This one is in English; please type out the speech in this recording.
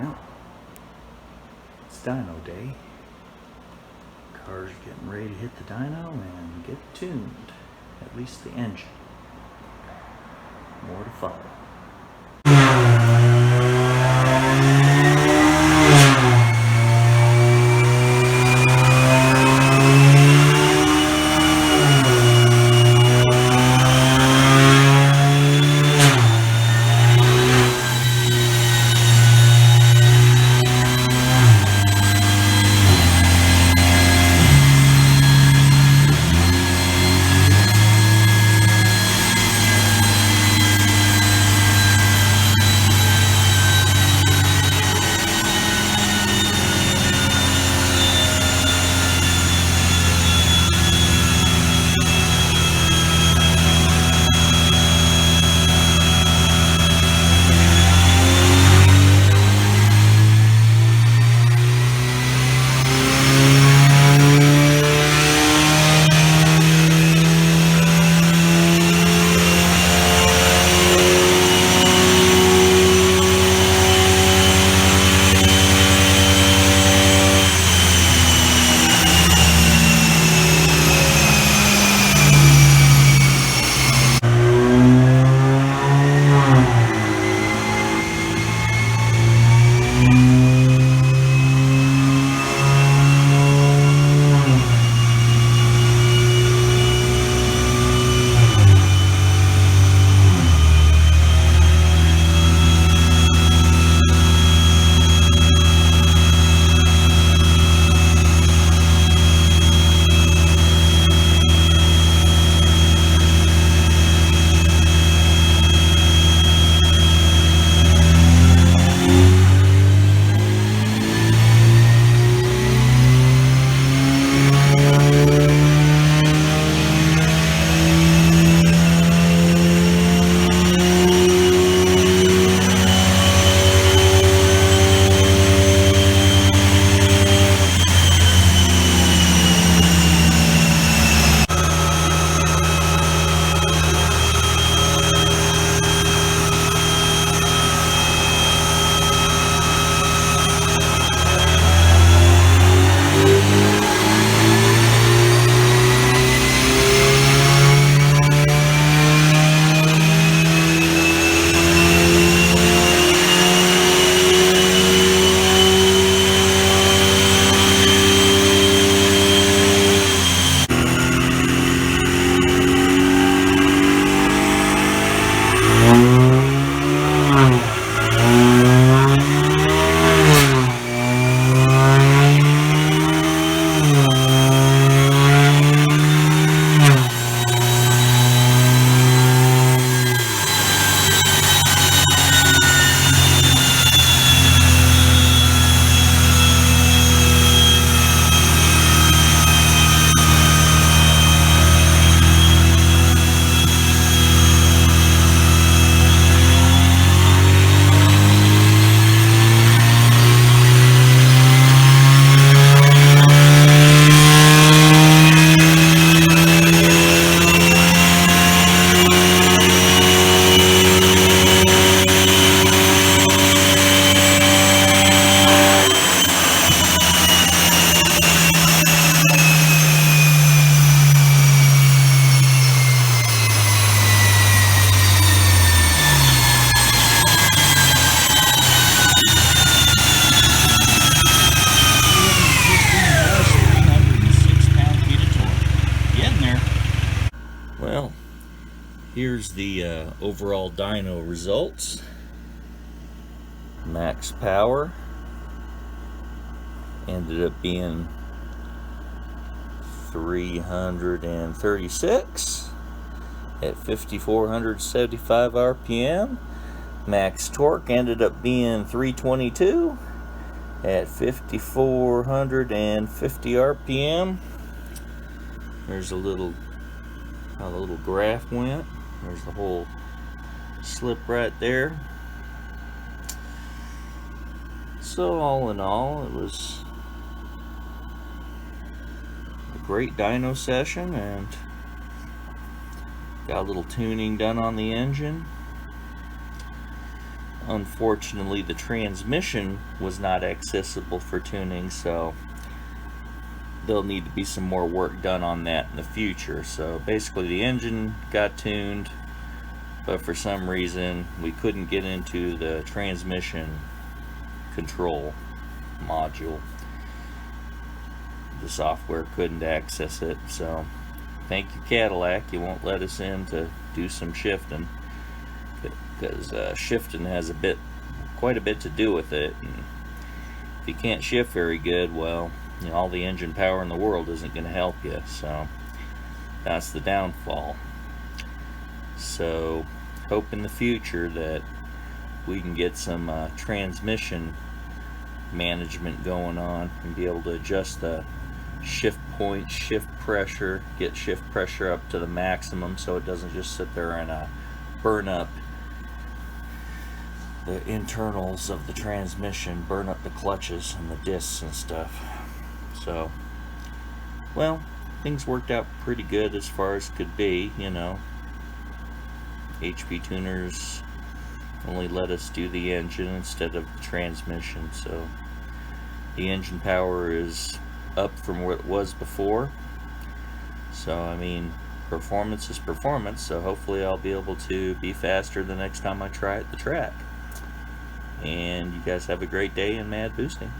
Well, it's dyno day. Car's getting ready to hit the dyno and get tuned. At least the engine. More to follow. Well, here's the overall dyno results. Max power ended up being 336 at 5,475 RPM. Max torque ended up being 322 at 5,450 RPM. There's a little how the little graph went. There's the whole slip right there. So all in all, it was a great dyno session, and got a little tuning done on the engine. unfortunately the transmission was not accessible for tuning, so there'll need to be some more work done on that in the future. So basically the engine got tuned, but for some reason we couldn't get into the transmission control module. The software couldn't access it, so thank you Cadillac, you won't let us in to do some shifting, because shifting has quite a bit to do with it, and if you can't shift very good, well, you know, all the engine power in the world isn't going to help you. So that's the downfall. So hope in the future that we can get some transmission management going on and be able to adjust the shift point, shift pressure, get shift pressure up to the maximum so it doesn't just sit there and burn up the internals of the transmission, burn up the clutches and the discs and stuff. So, well, things worked out pretty good as far as could be, you know. HP tuners only let us do the engine instead of the transmission, so the engine power is up from what it was before. So I mean, performance is performance, so hopefully I'll be able to be faster the next time I try at the track. And you guys have a great day and mad boosting.